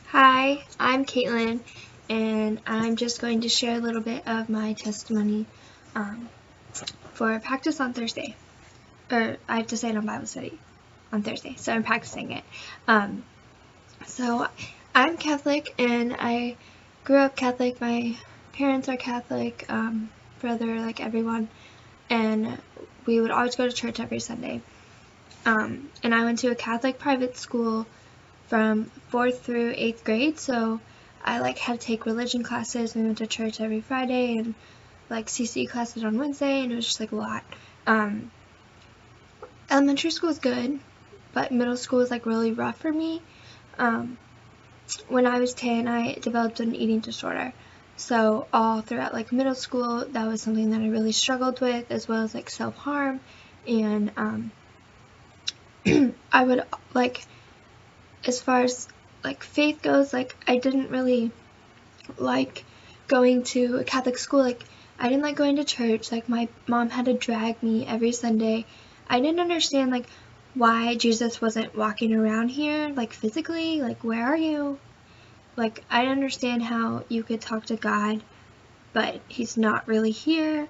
Hi, I'm Caitlin, and I'm just going to share a little bit of my testimony um, for practice on Thursday. Or I have to say it on Bible study on Thursday, so I'm practicing it. Um, so I'm Catholic, and I grew up Catholic. My parents are Catholic, brother, like everyone, and we would always go to church every Sunday. And I went to a Catholic private school from 4th through 8th grade, so I had to take religion classes. We went to church every Friday and CC classes on Wednesday, and it was just a lot. Elementary school was good, but middle school was really rough for me. When I was 10, I developed an eating disorder. So all throughout middle school, that was something that I really struggled with, as well as self-harm. And I would as far as faith goes, I didn't really like going to a Catholic school. I didn't like going to church. My mom had to drag me every Sunday. I didn't understand why Jesus wasn't walking around here physically. Where are you? I didn't understand how you could talk to God, but he's not really here.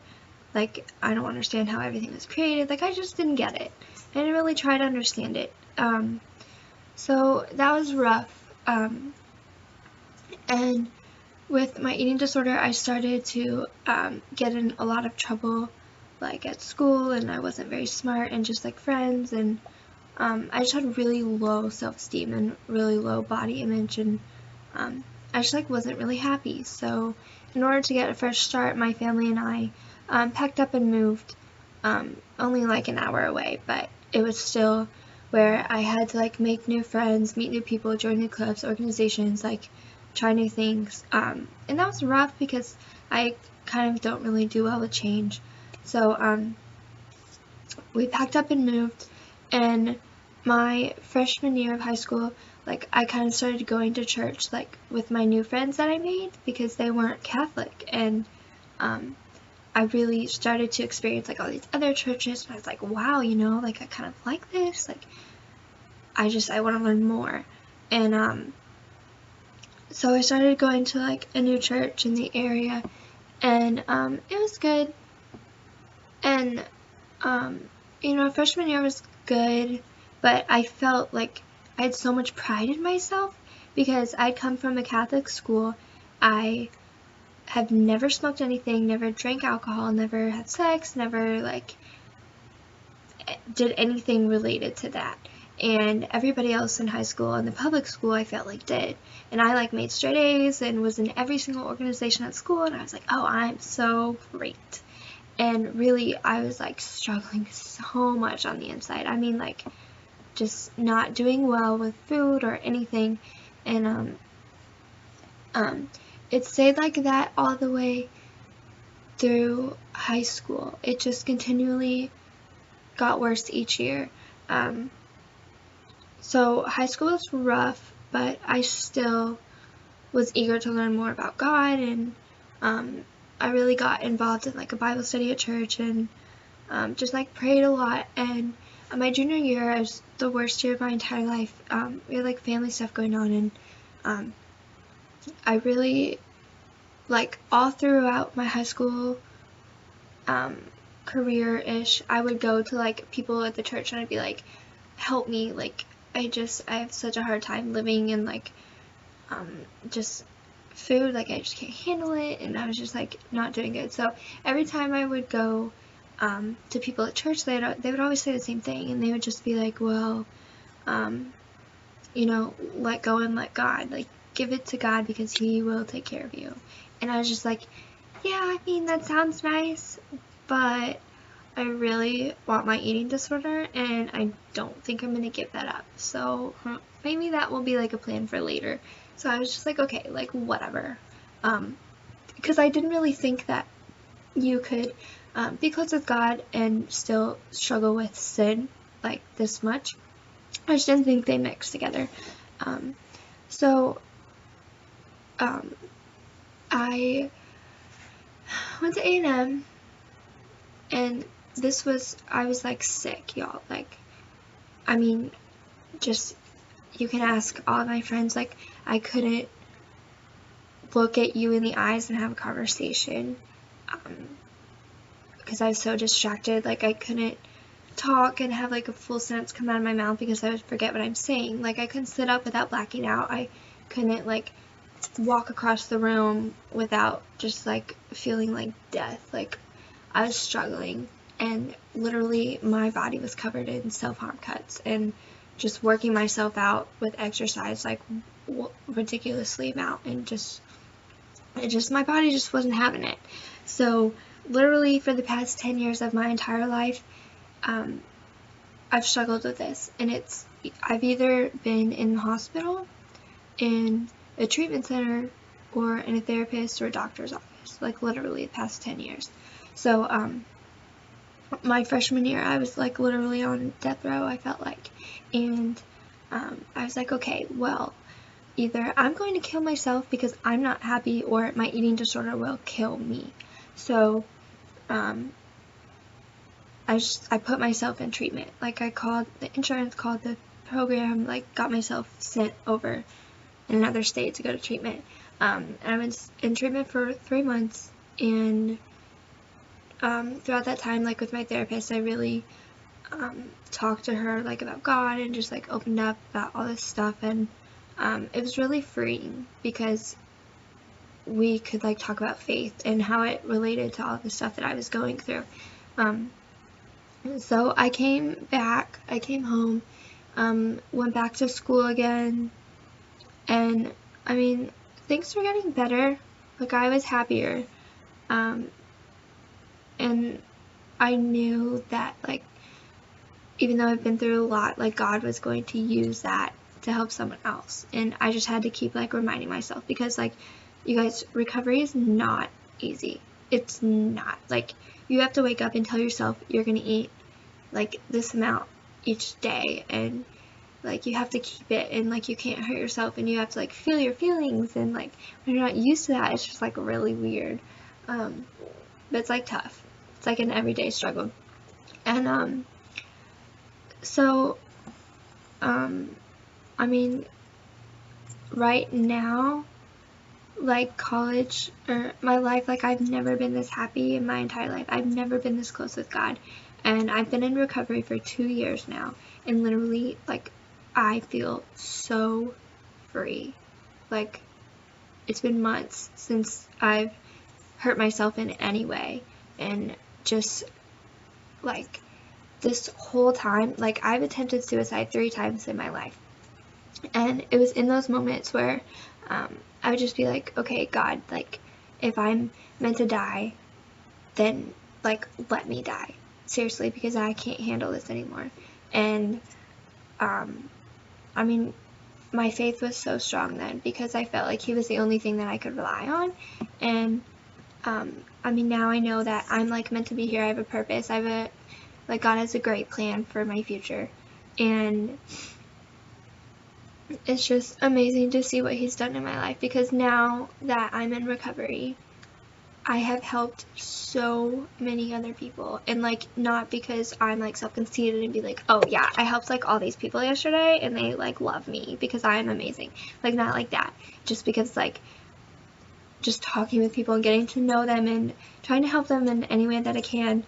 I don't understand how everything was created. I just didn't get it. I didn't really try to understand it. So that was rough. And with my eating disorder, I started to get in a lot of trouble at school, and I wasn't very smart, and just friends, and I just had really low self-esteem and really low body image, and I just wasn't really happy. So in order to get a fresh start, my family and I packed up and moved, only an hour away, but it was still where I had to make new friends, meet new people, join new clubs, organizations, try new things. And that was rough because I kind of don't really do well with change. So we packed up and moved, and my freshman year of high school, I kind of started going to church with my new friends that I made because they weren't Catholic, and I really started to experience all these other churches, and I was wow, I kind of like this. I want to learn more. And so I started going to a new church in the area, and it was good. And freshman year was good, but I felt I had so much pride in myself because I'd come from a Catholic school. I have never smoked anything, never drank alcohol, never had sex, never did anything related to that. And everybody else in high school and the public school I felt did. And I made straight A's and was in every single organization at school, and I was oh, I'm so great. And really, I was struggling so much on the inside. I mean, just not doing well with food or anything. And it stayed like that all the way through high school. It just continually got worse each year. So high school was rough, but I still was eager to learn more about God, and I really got involved in a Bible study at church, and just prayed a lot. And my junior year was the worst year of my entire life. We had family stuff going on, and I really all throughout my high school career-ish, I would go to people at the church, and I'd be help me, I have such a hard time living in just food, I just can't handle it, and I was just not doing good. So every time I would go to people at church, they would always say the same thing, and they would just be well, let go and let God, give it to God because he will take care of you. And I was just yeah, I mean, that sounds nice, but I really want my eating disorder, and I don't think I'm gonna give that up. So maybe that will be a plan for later. So I was just okay, whatever. Because I didn't really think that you could be close with God and still struggle with sin this much. I just didn't think they mixed together. So I went to A&M, and I was sick, y'all. I mean, just you can ask all of my friends, like, I couldn't look at you in the eyes and have a conversation, because I was so distracted. Like, I couldn't talk and have like a full sentence come out of my mouth because I would forget what I'm saying. Like, I couldn't sit up without blacking out. I couldn't like walk across the room without just like feeling like death. Like, I was struggling, and literally my body was covered in self-harm cuts, and just working myself out with exercise like ridiculously amount, and just my body just wasn't having it. So literally for the past 10 years of my entire life, I've struggled with this, and I've either been in the hospital, in a treatment center, or in a therapist or a doctor's office, like literally the past 10 years. So my freshman year, I was like literally on death row, I felt like, and I was like, okay, well, either I'm going to kill myself because I'm not happy, or my eating disorder will kill me. So I put myself in treatment. Like, I called the insurance, called the program, like got myself sent over in another state to go to treatment. And I was in treatment for 3 months, and throughout that time, like with my therapist, I really talked to her like about God, and just like opened up about all this stuff, and it was really freeing because we could like talk about faith and how it related to all the stuff that I was going through. So I came home, went back to school again, and I mean, things were getting better. Like, I was happier, and I knew that, like, even though I've been through a lot, like, God was going to use that to help someone else, and I just had to keep like reminding myself, because like, you guys, recovery is not easy. It's not. Like, you have to wake up and tell yourself you're gonna eat like this amount each day, and like you have to keep it, and like you can't hurt yourself, and you have to like feel your feelings, and like when you're not used to that, it's just like really weird. But it's like tough. It's like an everyday struggle. And so I mean, right now, like college, or my life, like I've never been this happy in my entire life. I've never been this close with God, and I've been in recovery for 2 years now, and literally, like, I feel so free. Like, it's been months since I've hurt myself in any way, and just like this whole time, like, I've attempted suicide 3 times in my life, and it was in those moments where I would just be like, okay, God, like, if I'm meant to die, then like let me die, seriously, because I can't handle this anymore. And I mean, my faith was so strong then, because I felt like he was the only thing that I could rely on. And I mean, now I know that I'm like meant to be here. I have a purpose. Like, God has a great plan for my future, and it's just amazing to see what he's done in my life, because now that I'm in recovery, I have helped so many other people. And like, not because I'm like self-conceited and be like, oh yeah, I helped like all these people yesterday and they like love me because I am amazing. Like, not like that. Just because, like, just talking with people and getting to know them and trying to help them in any way that I can,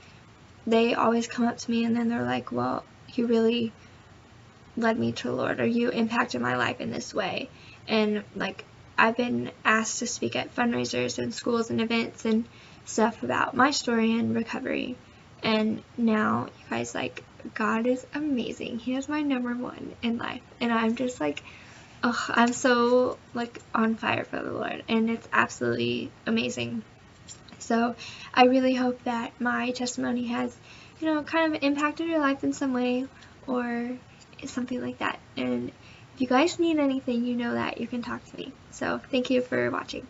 they always come up to me and then they're like, well, you really led me to the Lord, or you impacted my life in this way. And like, I've been asked to speak at fundraisers and schools and events and stuff about my story and recovery. And now, you guys, like, God is amazing. He is my #1 in life. And I'm just like, oh, I'm so like on fire for the Lord, and it's absolutely amazing. So I really hope that my testimony has, you know, kind of impacted your life in some way, or something like that. And if you guys need anything, you know that you can talk to me. So thank you for watching.